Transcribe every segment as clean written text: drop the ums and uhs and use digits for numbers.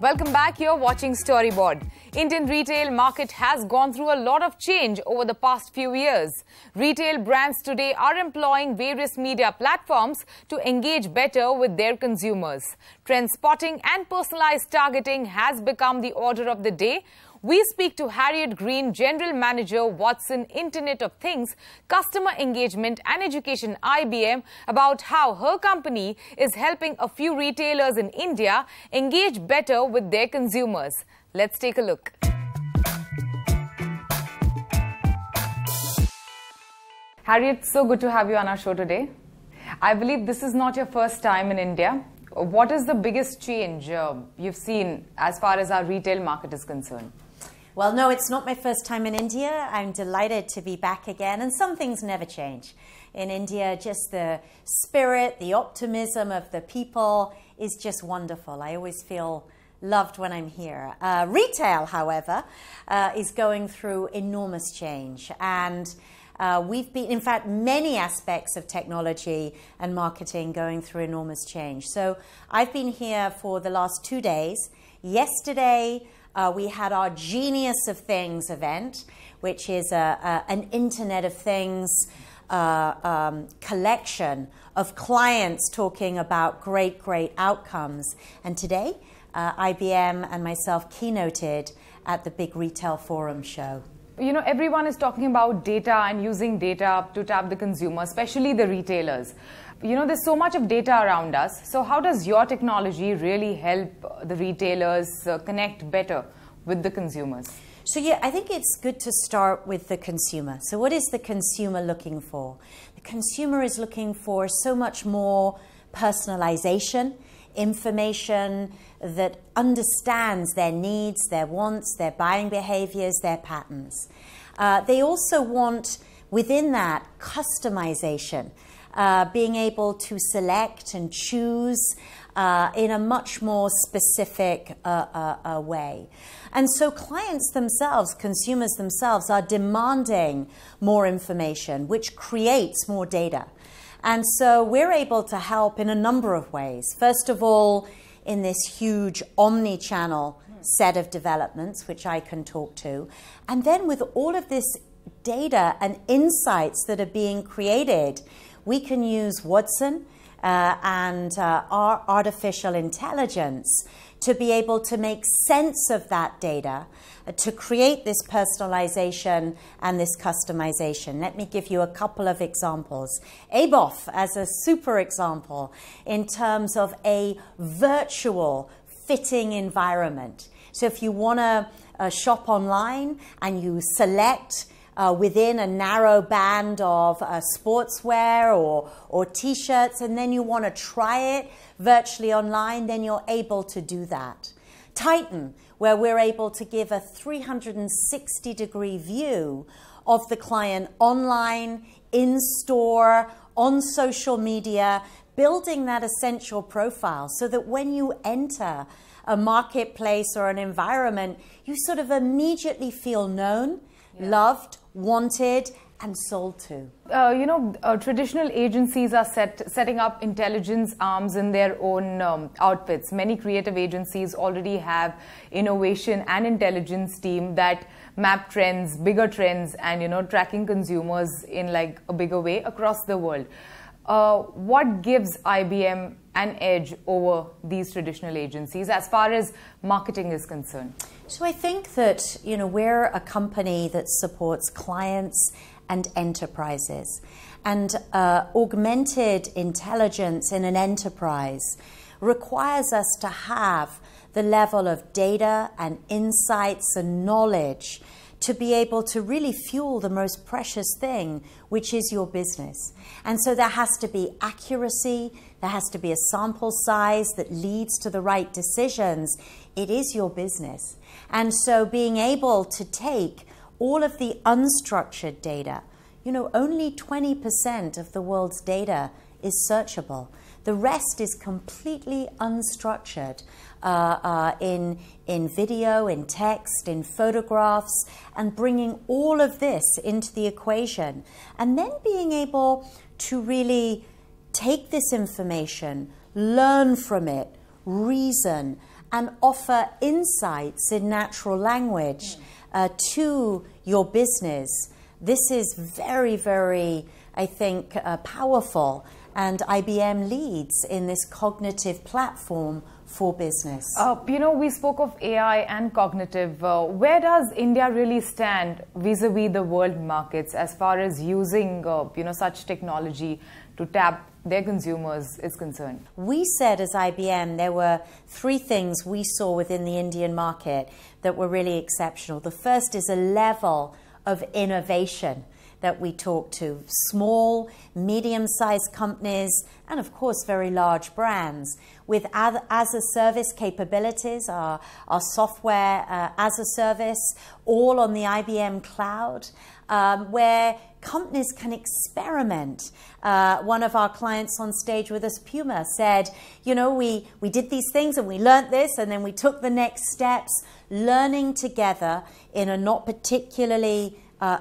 Welcome back. You're watching Storyboard. Indian retail market has gone through a lot of change over the past few years. Retail brands today are employing various media platforms to engage better with their consumers. Trend spotting and personalized targeting has become the order of the day. We speak to Harriet Green, General Manager, Watson, Internet of Things, Customer Engagement and Education, IBM, about how her company is helping a few retailers in India engage better with their consumers. Let's take a look. Harriet, so good to have you on our show today. I believe this is not your first time in India. What is the biggest change you've seen as far as our retail market is concerned? Well, no, it's not my first time in India. I'm delighted to be back again, and some things never change. In India, just the spirit, the optimism of the people is just wonderful. I always feel loved when I'm here. Retail, however, is going through enormous change, and we've been, in fact, many aspects of technology and marketing going through enormous change. So I've been here for the last 2 days. Yesterday, we had our Genius of Things event, which is an Internet of Things collection of clients talking about great outcomes. And today, IBM and myself keynoted at the big retail forum show. You know, everyone is talking about data and using data to tap the consumer, especially the retailers. You know, there's so much of data around us. So how does your technology really help the retailers connect better with the consumers? So yeah, I think it's good to start with the consumer. So what is the consumer looking for? The consumer is looking for so much more personalization, information that understands their needs, their wants, their buying behaviors, their patterns. They also want, within that, customization, being able to select and choose in a much more specific way. And so clients themselves, consumers themselves, are demanding more information, which creates more data. And so we're able to help in a number of ways. First of all, in this huge omni-channel set of developments, which I can talk to. And then with all of this data and insights that are being created, we can use Watson and our artificial intelligence to be able to make sense of that data, to create this personalization and this customization. Let me give you a couple of examples. ABOF as a super example in terms of a virtual fitting environment. So if you want to shop online and you select within a narrow band of sportswear or t-shirts, and then you want to try it virtually online, then you're able to do that. Titan, where we're able to give a 360-degree view of the client online, in store, on social media, building that essential profile so that when you enter a marketplace or an environment, you sort of immediately feel known, loved, wanted, and sold to. Traditional agencies are setting up intelligence arms in their own outfits. Many creative agencies already have innovation and intelligence team that map trends, bigger trends, and tracking consumers in like a bigger way across the world. What gives IBM an edge over these traditional agencies as far as marketing is concerned? So I think that, we're a company that supports clients and enterprises. And augmented intelligence in an enterprise requires us to have the level of data and insights and knowledge to be able to really fuel the most precious thing, which is your business. And so there has to be accuracy, there has to be a sample size that leads to the right decisions. It is your business. And so being able to take all of the unstructured data, only 20% of the world's data is searchable. The rest is completely unstructured in video, in text, in photographs, and bringing all of this into the equation. And then being able to really take this information, learn from it, reason, and offer insights in natural language to your business. This is very, very, I think, powerful, and IBM leads in this cognitive platform for business. We spoke of AI and cognitive. Where does India really stand vis-a-vis the world markets as far as using, such technology to tap their consumers is concerned? We said as IBM there were three things we saw within the Indian market that were really exceptional. The first is a level of innovation that we talk to. Small, medium-sized companies, and of course very large brands with as-a-service capabilities, our software as a service, all on the IBM cloud, where companies can experiment. One of our clients on stage with us, Puma, said, we did these things and we learnt this, and then we took the next steps, learning together in a not particularly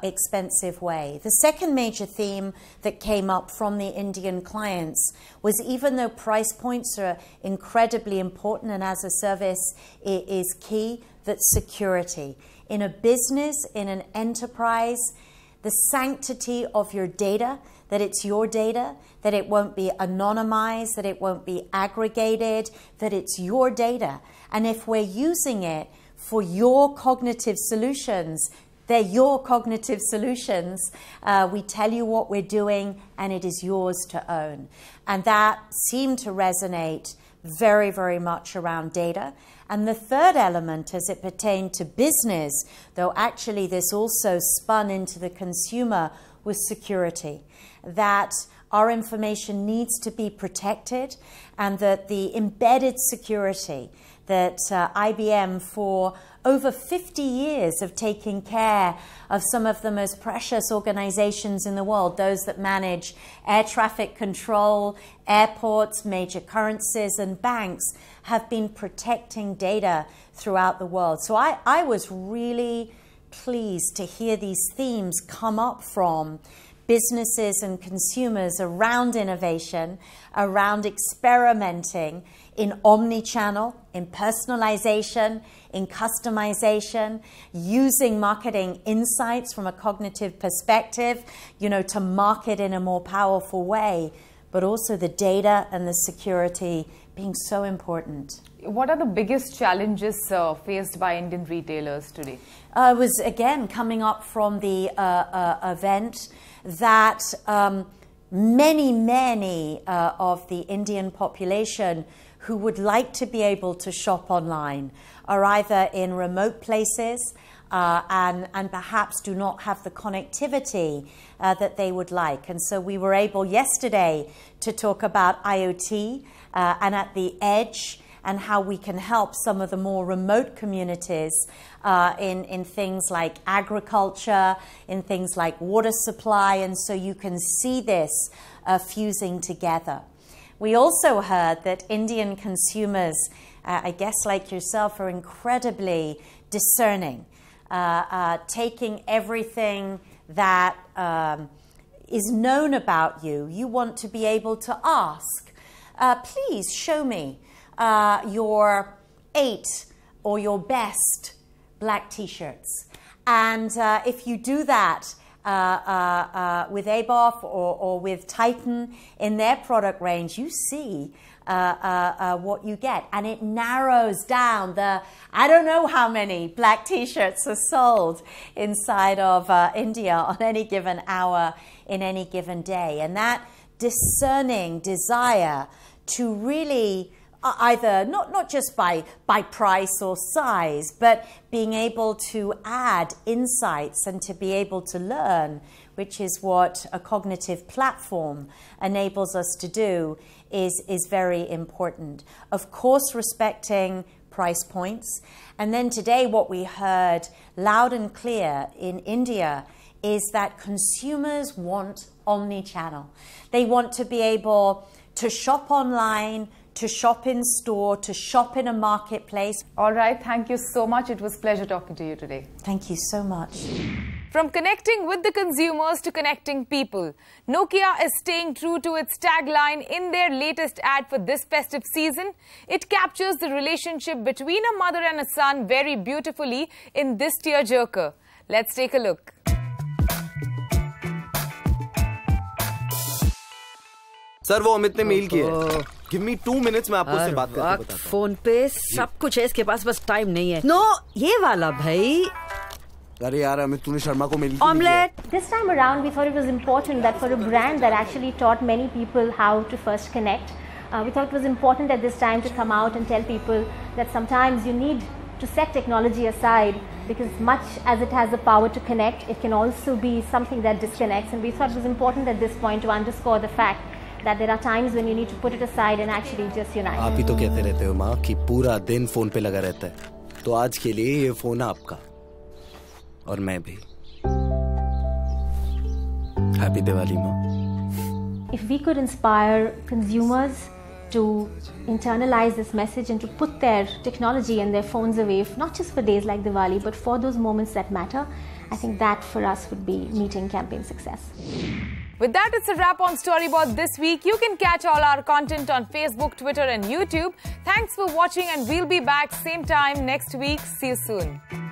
expensive way. The second major theme that came up from the Indian clients was, even though price points are incredibly important and as a service is key, that security. In a business, in an enterprise, the sanctity of your data, that it's your data, that it won't be anonymized, that it won't be aggregated, that it's your data. And if we're using it for your cognitive solutions, they're your cognitive solutions. We tell you what we're doing, and it is yours to own. And that seemed to resonate very, very much around data. And the third element, as it pertained to business, though actually this also spun into the consumer, was security. That our information needs to be protected, and that the embedded security that IBM, for over 50 years of taking care of some of the most precious organizations in the world, those that manage air traffic control, airports, major currencies, and banks, have been protecting data throughout the world. So I was really pleased to hear these themes come up from businesses and consumers around innovation, around experimenting in omni-channel, in personalization, in customization, using marketing insights from a cognitive perspective, to market in a more powerful way, but also the data and the security being so important. What are the biggest challenges faced by Indian retailers today? It was, again, coming up from the event that many of the Indian population who would like to be able to shop online are either in remote places and perhaps do not have the connectivity that they would like. And so we were able yesterday to talk about IoT and at the edge, and how we can help some of the more remote communities in things like agriculture, in things like water supply, and so you can see this fusing together. We also heard that Indian consumers, I guess like yourself, are incredibly discerning, taking everything that is known about you. You want to be able to ask, please show me your 8 or your best black t-shirts. And if you do that with ABOF or with Titan in their product range, you see what you get. And it narrows down I don't know how many black t-shirts are sold inside of India on any given hour in any given day. And that discerning desire to really either not just by price or size, but being able to add insights and to be able to learn, which is what a cognitive platform enables us to do, is very important. Of course, respecting price points. And then today what we heard loud and clear in India is that consumers want omni-channel. They want to be able to shop online, to shop in store, to shop in a marketplace. All right, thank you so much. It was a pleasure talking to you today. Thank you so much. From connecting with the consumers to connecting people, Nokia is staying true to its tagline in their latest ad for this festive season. It captures the relationship between a mother and a son very beautifully in this tearjerker. Let's take a look. Sir वो अमित ने mail किया है। Give me 2 minutes में आपको उससे बात करके बताता हूँ। फोन पे सब कुछ है इसके पास, बस टाइम नहीं है। नो ये वाला भाई। अरे यार अमित तूने शर्मा को मेल ऑमलेट। This time around, we thought it was important that for a brand that actually taught many people how to first connect, we thought it was important at this time to come out and tell people that sometimes you need to set technology aside, because much as it has the power to connect, it can also be something that disconnects. And we thought it was important at this point to underscore the fact that there are times when you need to put it aside and actually just unite. आप ही तो कहते रहते हो माँ कि पूरा दिन phone पे लगा रहता है, तो आज के लिए ये फोन आपका और मैं भी। हैप्पी दिवाली माँ। If we could inspire consumers to internalize this message and to put their technology and their phones away, not just for days like Diwali, but for those moments that matter, I think that for us would be meeting campaign success. With that, it's a wrap on Storyboard this week. You can catch all our content on Facebook, Twitter and YouTube. Thanks for watching and we'll be back same time next week. See you soon.